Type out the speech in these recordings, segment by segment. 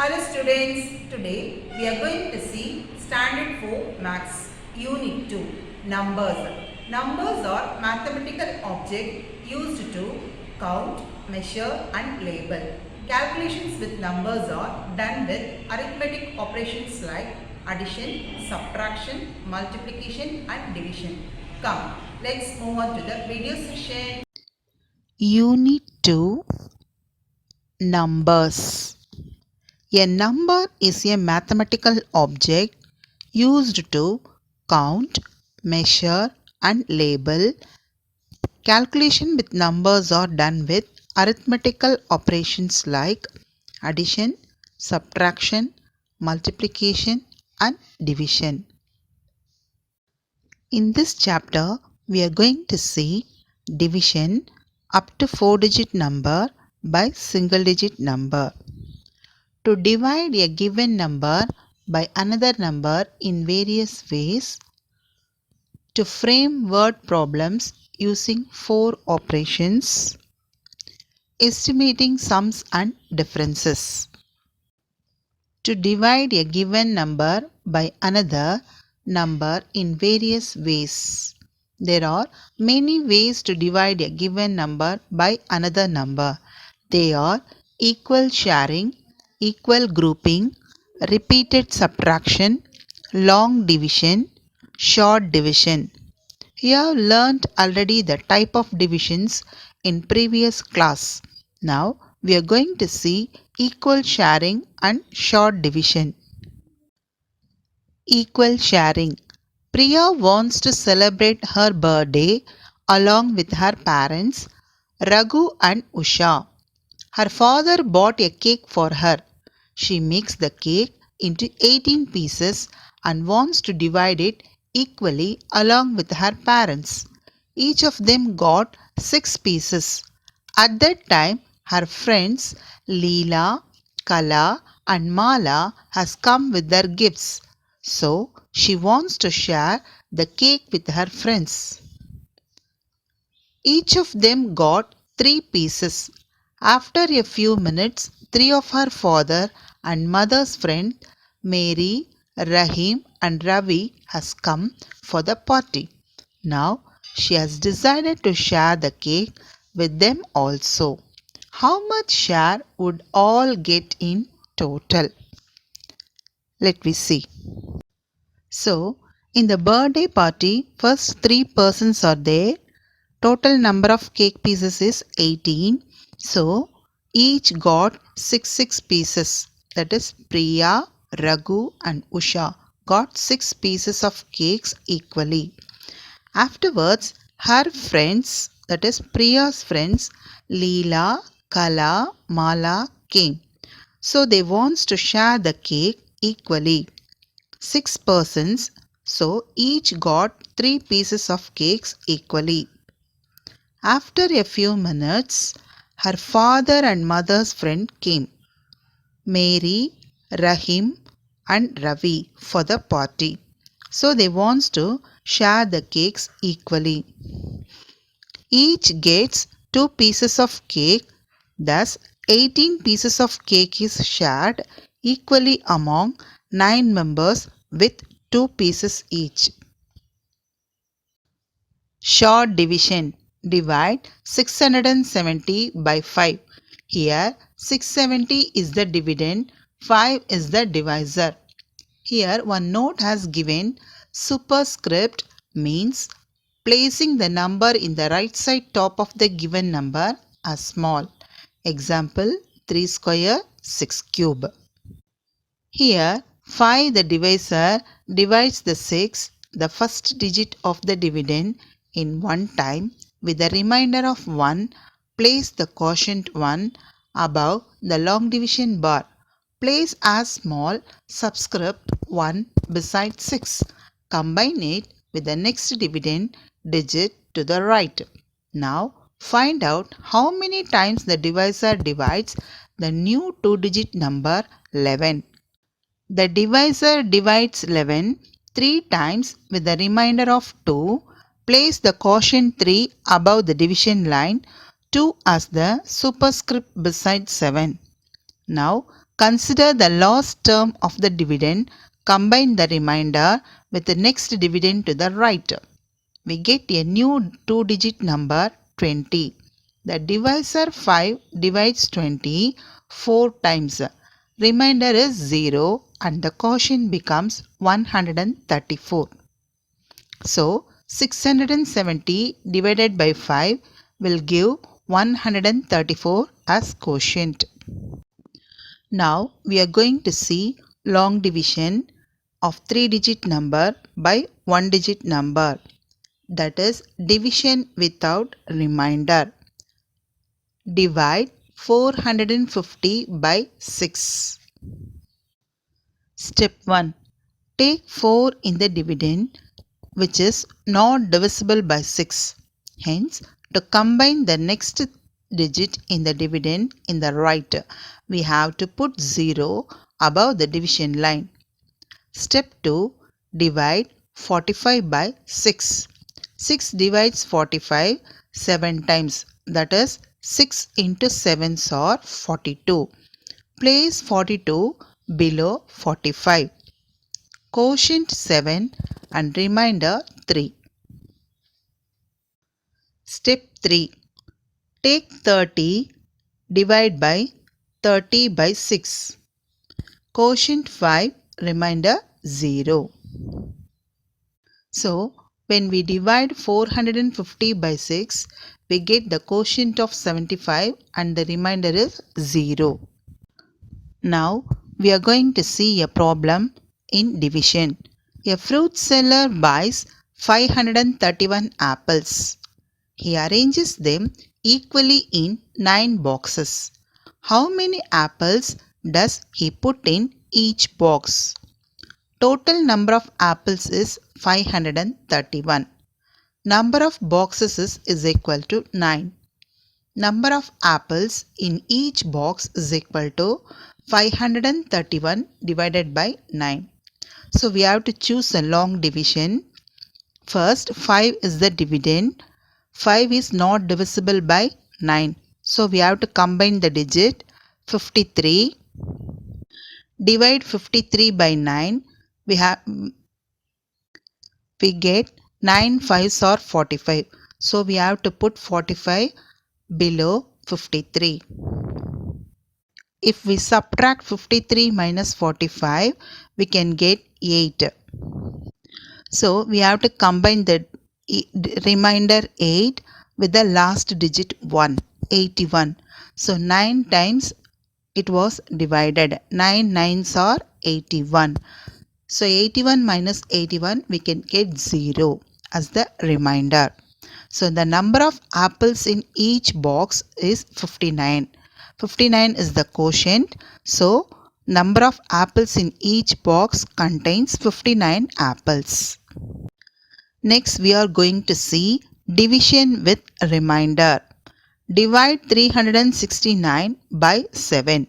Hello students, today we are going to see Standard 4 Maths Unit 2 Numbers. Numbers are mathematical objects used to count, measure and label. Calculations with numbers are done with arithmetic operations like addition, subtraction, multiplication and division. Come, let's move on to the video session. Unit 2 Numbers. A number is a mathematical object used to count, measure, and label. Calculation with numbers are done with arithmetical operations like addition, subtraction, multiplication, and division. In this chapter, we are going to see division up to 4-digit number by single-digit number. To divide a given number by another number in various ways. To frame word problems using 4 operations. Estimating sums and differences. To divide a given number by another number in various ways. There are many ways to divide a given number by another number. They are equal sharing, equal grouping, repeated subtraction, long division, short division. You have learnt already the type of divisions in previous class. Now we are going to see equal sharing and short division. Equal sharing. Priya wants to celebrate her birthday along with her parents, Raghu and Usha. Her father bought a cake for her. She makes the cake into 18 pieces and wants to divide it equally along with her parents. Each of them got 6 pieces. At that time, her friends Leela, Kala and Mala has come with their gifts. So, she wants to share the cake with her friends. Each of them got 3 pieces. After a few minutes, 3 of her father and mother's friends, Mary, Rahim and Ravi, has come for the party. Now, she has decided to share the cake with them also. How much share would all get in total? Let me see. So, in the birthday party, first 3 persons are there. Total number of cake pieces is 18. So, each got 6 pieces. That is Priya, Raghu and Usha got 6 pieces of cakes equally. Afterwards, her friends, that is Priya's friends, Leela, Kala, Mala came. So, they wants to share the cake equally. 6 persons, so each got 3 pieces of cakes equally. After a few minutes, her father and mother's friend came, Mary, Rahim and Ravi for the party. So they wants to share the cakes equally. Each gets 2 pieces of cake, thus 18 pieces of cake is shared equally among 9 members with 2 pieces each. Short division. Divide 670 by 5. Here 670 is the dividend, 5 is the divisor. Here one note has given superscript means placing the number in the right side top of the given number as small. Example 3 square 6 cube. Here 5 the divisor divides the 6, the first digit of the dividend, in one time with the remainder of 1. Place the quotient 1 above the long division bar. Place as small subscript 1 beside 6. Combine it with the next dividend digit to the right. Now find out how many times the divisor divides the new 2-digit number 11. The divisor divides 11 3 times with the remainder of 2. Place the quotient 3 above the division line, 2 as the superscript beside 7. Now Consider the last term of the dividend. Combine the remainder with the next dividend to the right. We get a new two-digit number 20. The divisor 5 divides 20 4 times. Remainder is 0 and the quotient becomes 134. So 670 divided by 5 will give 134 as quotient. Now we are going to see long division of 3-digit number by 1-digit number. That is division without remainder. Divide 450 by 6. Step 1. Take 4 in the dividend which is not divisible by 6. Hence, to combine the next digit in the dividend in the right, we have to put 0 above the division line. Step 2. Divide 45 by 6. 6 divides 45 7 times. That is 6 into 7s are 42. Place 42 below 45. Quotient 7 and remainder 3. Step 3. Take 30, divide by 30 by 6. Quotient 5, remainder 0. So, when we divide 450 by 6, we get the quotient of 75 and the remainder is 0. Now, we are going to see a problem in division. A fruit seller buys 531 apples. He arranges them equally in 9 boxes. How many apples does he put in each box? Total number of apples is 531. Number of boxes is equal to 9. Number of apples in each box is equal to 531 divided by 9. So we have to choose a long division. First, 5 is the dividend. 5 is not divisible by 9. So we have to combine the digit 53. Divide 53 by 9. We get 9 5s are 45. So we have to put 45 below 53. If we subtract 53 minus 45, we can get 8. So we have to combine the remainder 8 with the last digit 1, 81. So 9 times it was divided. 9 9s are 81. So 81 minus 81 we can get 0 as the remainder. So the number of apples in each box is 59. 59 is the quotient. So number of apples in each box contains 59 apples. Next we are going to see division with remainder. Divide 369 by 7.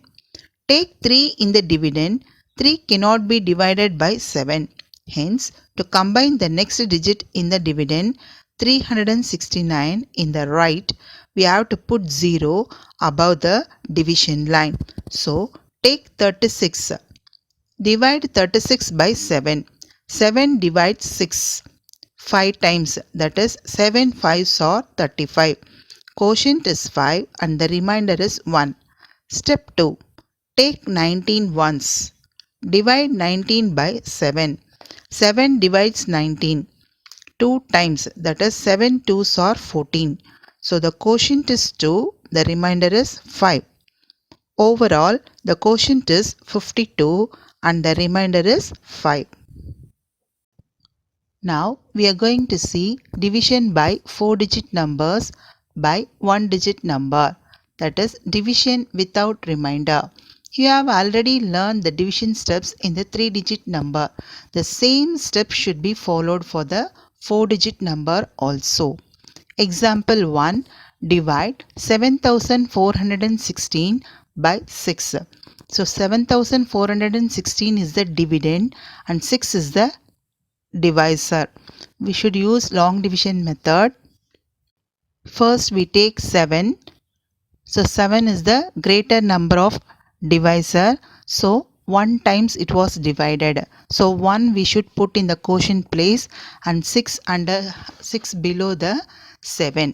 Take 3 in the dividend. 3 cannot be divided by 7. Hence, to combine the next digit in the dividend 369 in the right, we have to put 0 above the division line. So, take 36. Divide 36 by 7. 7 divides 6. 5 times, that is 7 5s are 35. Quotient is 5 and the remainder is 1. Step 2. Take 19 ones. Divide 19 by 7. 7 divides 19. 2 times, that is 7 2s are 14. So the quotient is 2, the remainder is 5. Overall, the quotient is 52 and the remainder is 5. Now we are going to see division by 4-digit numbers by 1-digit number, that is division without remainder. You have already learned the division steps in the 3-digit number. The same steps should be followed for the 4-digit number also. Example 1. Divide 7416 by 6. So 7416 is the dividend and 6 is the divisor. We should use long division method. First we take 7. So 7 is the greater number of divisor. So 1 times it was divided. So 1 we should put in the quotient place and 6 below the 7.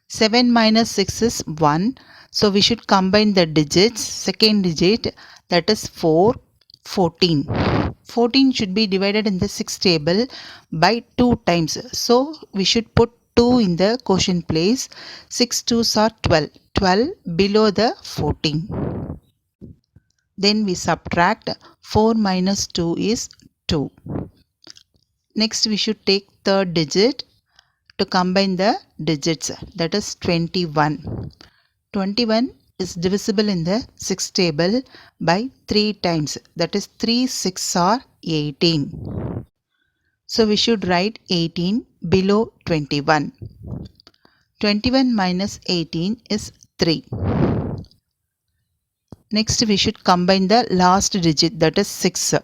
7 minus 6 is 1. So we should combine the digits. Second digit, that is 4, 14. 14 should be divided in the 6 table by 2 times. So we should put 2 in the quotient place. 6 2s are 12. 12 below the 14. Then we subtract. 4 minus 2 is 2. Next we should take third digit to combine the digits, that is 21. 21 is divisible in the 6 table by 3 times, that is 3 6 are 18. So we should write 18 below 21. 21 minus 18 is 3. Next we should combine the last digit, that is 6.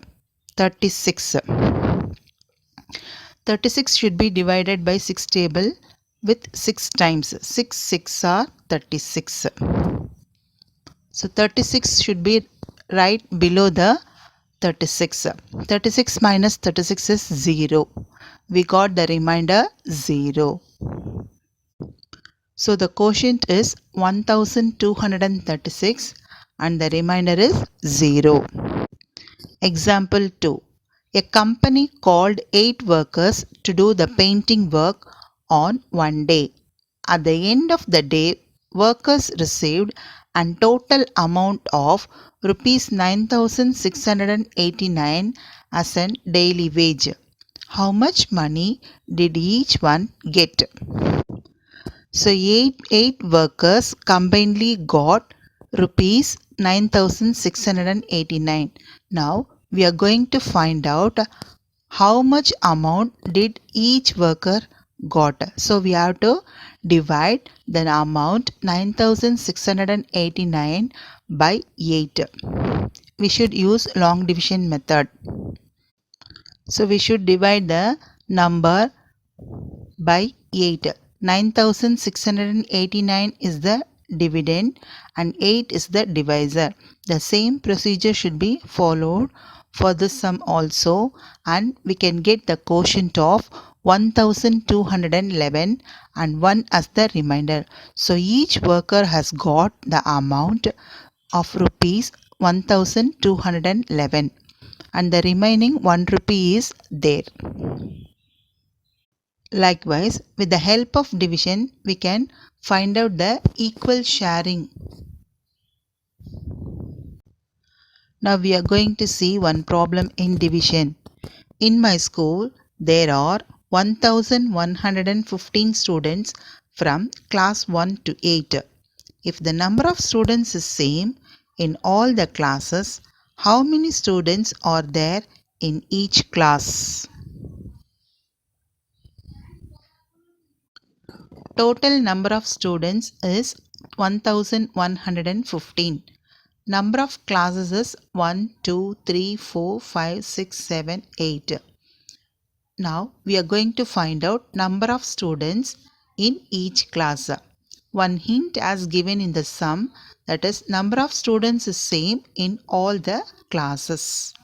36. 36 should be divided by 6 table with 6 times. 6 6 are 36. So 36 should be right below the 36. 36 minus 36 is 0. We got the remainder 0. So the quotient is 1236 and the remainder is 0. Example 2. A company called 8 workers to do the painting work on one day. At the end of the day, workers received a total amount of rupees 9689 as a daily wage. How much money did each one get? So 8 workers combinedly got rupees 9689. Now we are going to find out how much amount did each worker got. So we have to divide the amount 9689 by 8. We should use long division method. So we should divide the number by 8. 9689 is the dividend and 8 is the divisor. The same procedure should be followed for this sum also, and we can get the quotient of 1211 and 1 as the remainder. So each worker has got the amount of rupees 1211 and the remaining 1 rupee is there. Likewise, with the help of division, we can find out the equal sharing. Now we are going to see one problem in division. In my school, there are 1115 students from class 1 to 8. If the number of students is same in all the classes, how many students are there in each class? Total number of students is 1115. Number of classes is 1, 2, 3, 4, 5, 6, 7, 8. Now we are going to find out number of students in each class. One hint as given in the sum, that is number of students is same in all the classes.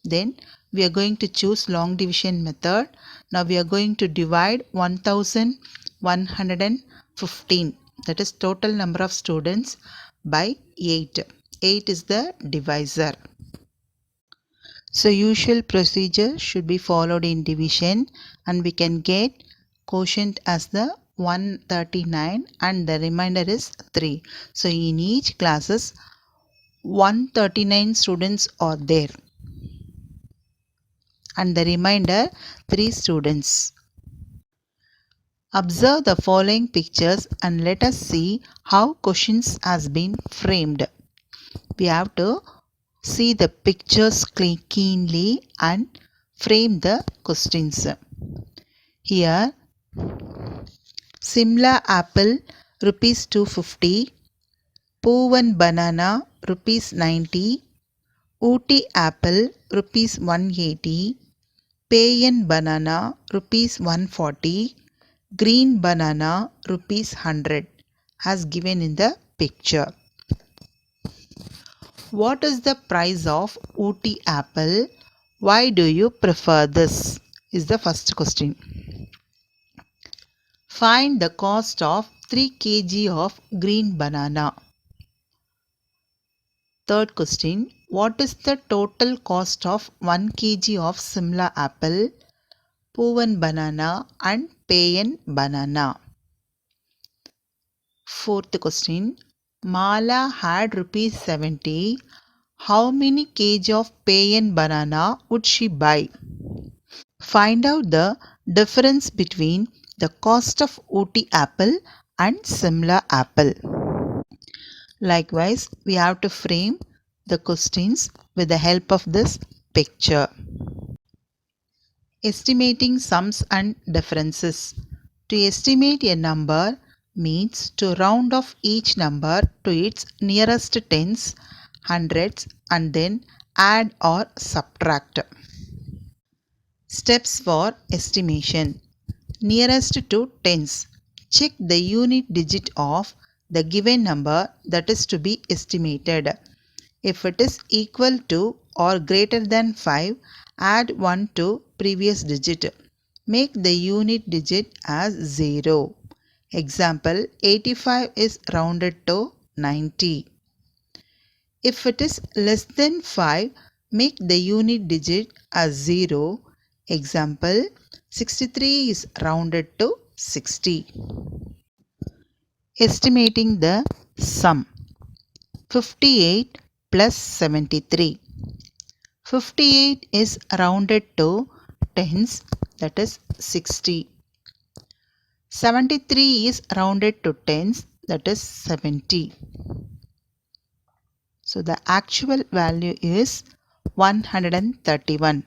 Then we are going to choose long division method. Now we are going to divide 1115, that is total number of students, by 8. 8 is the divisor. So usual procedure should be followed in division and we can get quotient as the 139 and the remainder is 3. So in each classes 139 students are there and the remainder 3 students. Observe the following pictures and let us see how questions has been framed. We have to see the pictures keenly and frame the questions. Here, Simla apple rupees 250, Poovan banana rupees 90, Ooty apple rupees 180, Payan banana rupees 140, green banana rupees 100 as given in the picture. What is the price of Ooty apple? Why do you prefer this? Is the first question. Find the cost of 3 kg of green banana. Third question. What is the total cost of 1 kg of Simla apple, Poovan banana and Payan banana? Fourth question. Mala had rupees 70. How many kg of Payan banana would she buy? Find out the difference between the cost of Ooty apple and Simla apple. Likewise, we have to frame the questions with the help of this picture. Estimating sums and differences. To estimate a number means to round off each number to its nearest tens, hundreds and then add or subtract. Steps for estimation. Nearest to tens. Check the unit digit of the given number that is to be estimated. If it is equal to or greater than 5, add 1 to previous digit. Make the unit digit as 0. Example, 85 is rounded to 90. If it is less than 5, make the unit digit as 0. Example, 63 is rounded to 60. Estimating the sum. 58 plus 73. 58 is rounded to tens, that is 60. 73 is rounded to tens, that is 70. So the actual value is 131.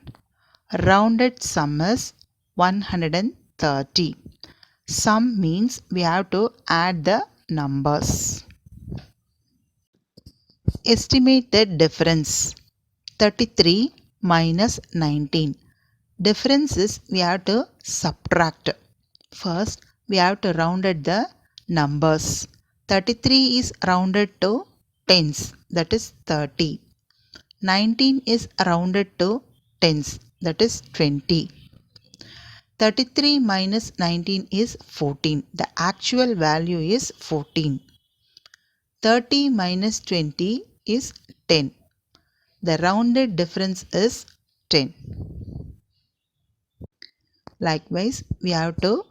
Rounded sum is 130. Sum means we have to add the numbers. Estimate the difference. 33 minus 19. Difference is we have to subtract. First, we have to round at the numbers. 33 is rounded to tens, that is 30. 19 is rounded to tens, that is 20. 33 minus 19 is 14. The actual value is 14. 30 minus 20 is 10. The rounded difference is 10. Likewise, we have to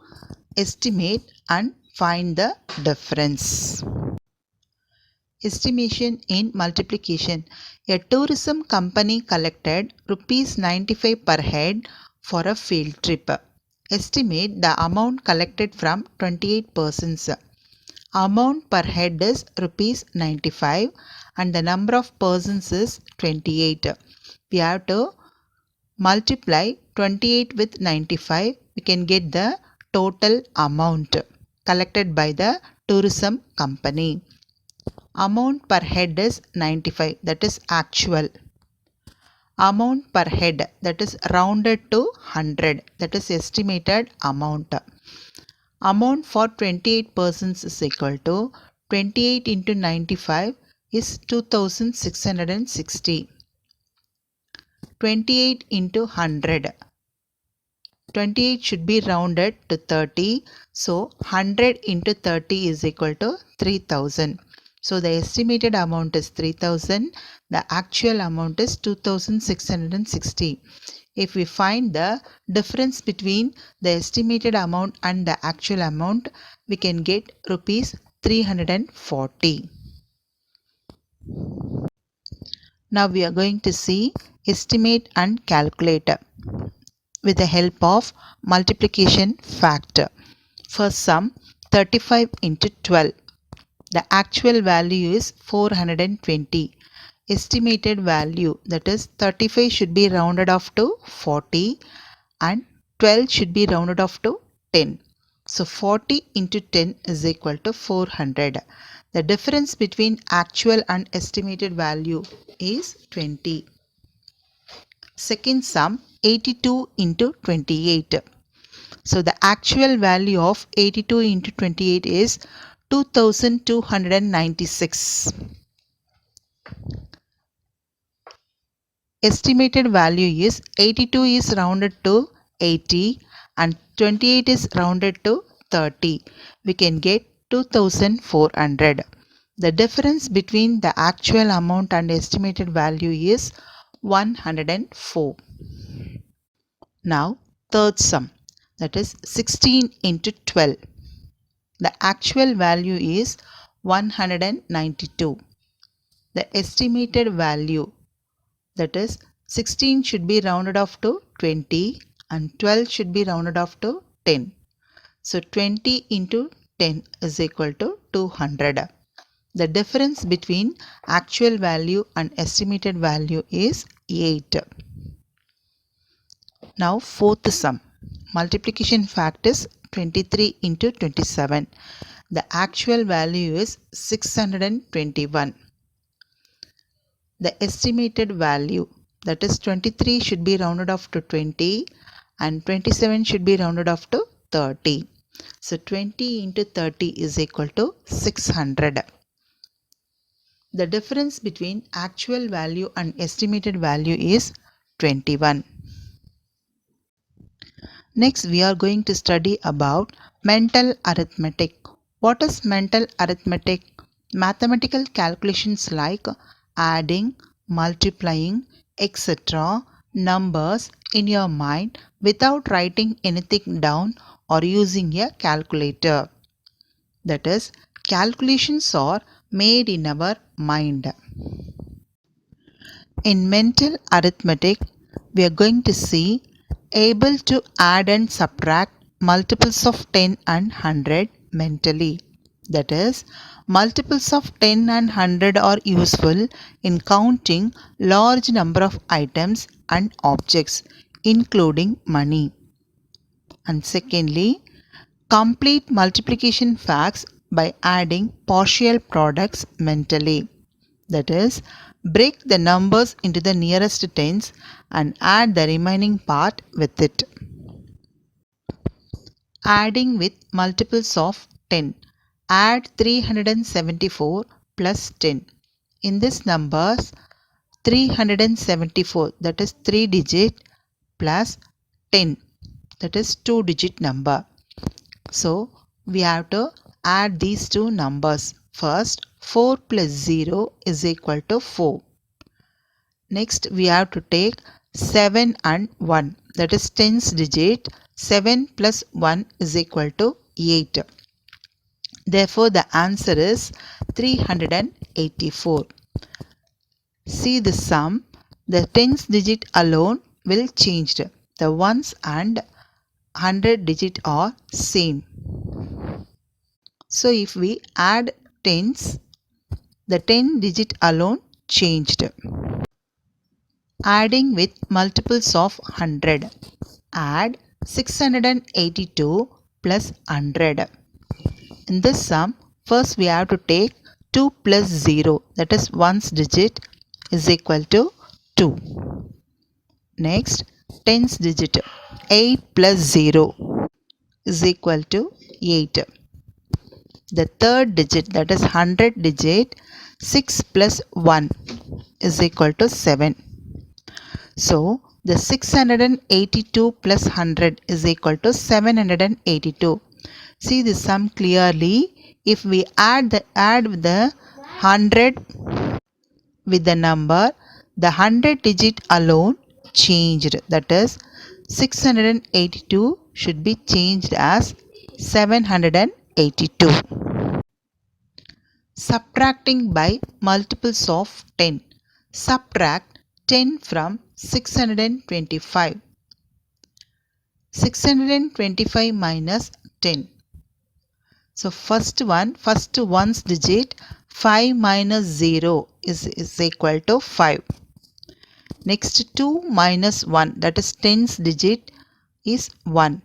estimate and find the difference. Estimation in multiplication. A tourism company collected rupees 95 per head for a field trip. Estimate the amount collected from 28 persons. Amount per head is rupees 95 and the number of persons is 28. We have to multiply 28 with 95. We can get the total amount collected by the tourism company. Amount per head is 95, that is actual. Amount per head, that is rounded to 100, that is estimated amount. Amount for 28 persons is equal to 28 into 95 is 2660. 28 into 100. 28 should be rounded to 30. So 100 into 30 is equal to 3000. So the estimated amount is 3000. The actual amount is 2660. If we find the difference between the estimated amount and the actual amount, we can get rupees 340. Now we are going to see estimate and calculate with the help of multiplication factor. First sum 35 into 12. The actual value is 420. Estimated value, that is 35 should be rounded off to 40 and 12 should be rounded off to 10. So 40 into 10 is equal to 400. The difference between actual and estimated value is 20. Second sum 82 into 28. So the actual value of 82 into 28 is 2296. estimated value is 82 is rounded to 80 and 28 is rounded to 30. We can get 2400. The difference between the actual amount and estimated value is 104. Now third sum, that is 16 into 12. The actual value is 192. The estimated value, that is 16 should be rounded off to 20 and 12 should be rounded off to 10. So 20 into 10 is equal to 200. The difference between actual value and estimated value is 8. Now fourth sum. Multiplication fact is 23 into 27. The actual value is 621. The estimated value, that is 23 should be rounded off to 20 and 27 should be rounded off to 30. So 20 into 30 is equal to 600. The difference between actual value and estimated value is 21. Next, we are going to study about mental arithmetic. What is mental arithmetic? Mathematical calculations like adding, multiplying, etc. numbers in your mind without writing anything down or using a calculator. That is, calculations are made in our mind. In mental arithmetic, we are going to see able to add and subtract multiples of 10 and 100 mentally. That is, multiples of 10 and 100 are useful in counting large number of items and objects, including money. And secondly, complete multiplication facts by adding partial products mentally. That is, break the numbers into the nearest tens and add the remaining part with it. Adding with multiples of 10. Add 374 plus 10. In this numbers, 374, that is 3 digit, plus 10, that is 2 digit number. So we have to add these two numbers. First, 4 plus 0 is equal to 4. Next, we have to take 7 and 1, that is tens digit. 7 plus 1 is equal to 8. Therefore, the answer is 384. See the sum. The tens digit alone will change. The ones and 100 digit are same. So if we add tens, the 10 digit alone changed. Adding with multiples of 100. Add 682 plus 100. In this sum, first we have to take 2 plus 0, that is ones digit, is equal to 2. Next, tens digit, 8 plus 0 is equal to 8. The third digit, that is 100 digit, 6 plus 1 is equal to 7. So, the 682 plus 100 is equal to 782. See the sum clearly. If we add the 100 with the number, the 100 digit alone changed. That is, 682 should be changed as 782. Subtracting by multiples of 10. Subtract 10 from 625. 625 minus 10. So first ones digit, 5 minus 0 is equal to 5. Next 2 minus 1, that is tens digit, is 1.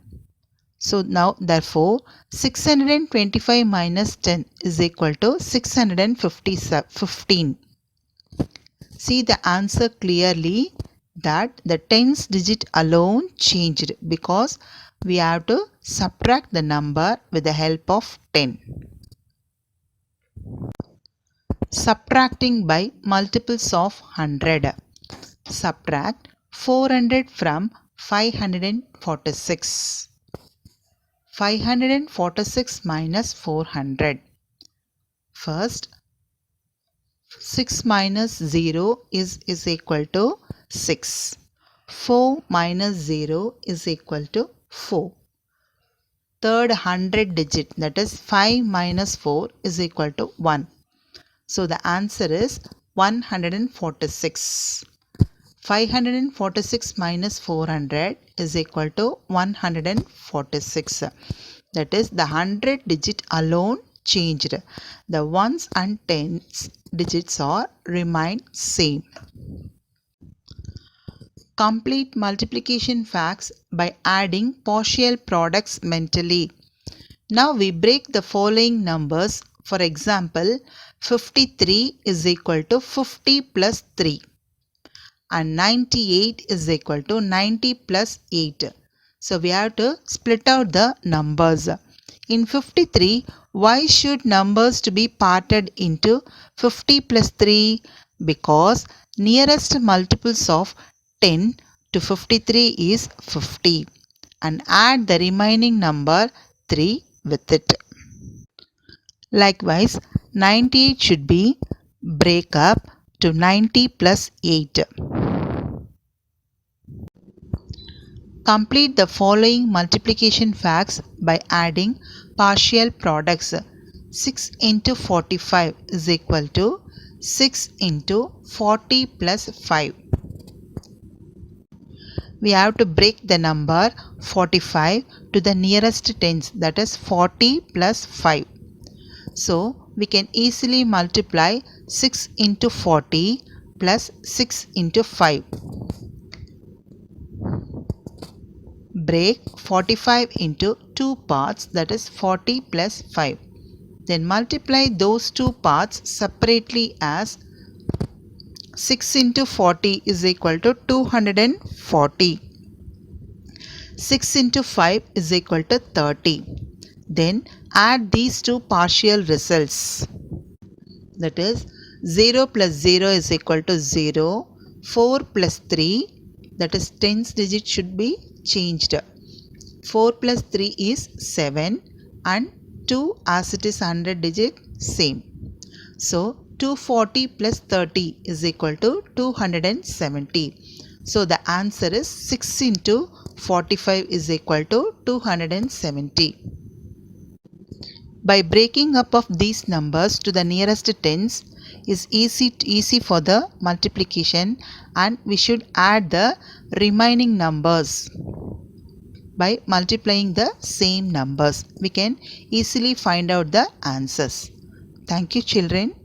So now therefore 625 minus 10 is equal to 615. See the answer clearly that the tens digit alone changed because we have to subtract the number with the help of 10. Subtracting by multiples of 100. Subtract 400 from 546. 546 minus 400. First, 6 minus 0 is equal to 6. 4 minus 0 is equal to 4. Third 100 digit, that is 5 minus 4 is equal to 1. So the answer is 146. 546 minus 400 is equal to 146. That is the 100 digit alone changed. The ones and tens digits are remain same. Complete multiplication facts by adding partial products mentally. Now we break the following numbers. For example, 53 is equal to 50 plus 3 and 98 is equal to 90 plus 8. So we have to split out the numbers. In 53, why should numbers to be parted into 50 plus 3? Because nearest multiples of 10 to 53 is 50 and add the remaining number 3 with it. Likewise, 98 should be break up to 90 plus 8. Complete the following multiplication facts by adding partial products. 6 into 45 is equal to 6 into 40 plus 5. We have to break the number 45 to the nearest tens, that is 40 plus 5. So we can easily multiply 6 into 40 plus 6 into 5. Break 45 into 2 parts, that is 40 plus 5. Then multiply those 2 parts separately as 6 into 40 is equal to 240. 6 into 5 is equal to 30. Then add these two partial results. That is 0 plus 0 is equal to 0. 4 plus 3, that is tens digit should be changed. 4 plus 3 is 7 and 2 as it is 100 digit same. So 240 plus 30 is equal to 270. So the answer is 6 into 45 is equal to 270. By breaking up of these numbers to the nearest tens is easy for the multiplication, and we should add the remaining numbers. By multiplying the same numbers, we can easily find out the answers. Thank you, children.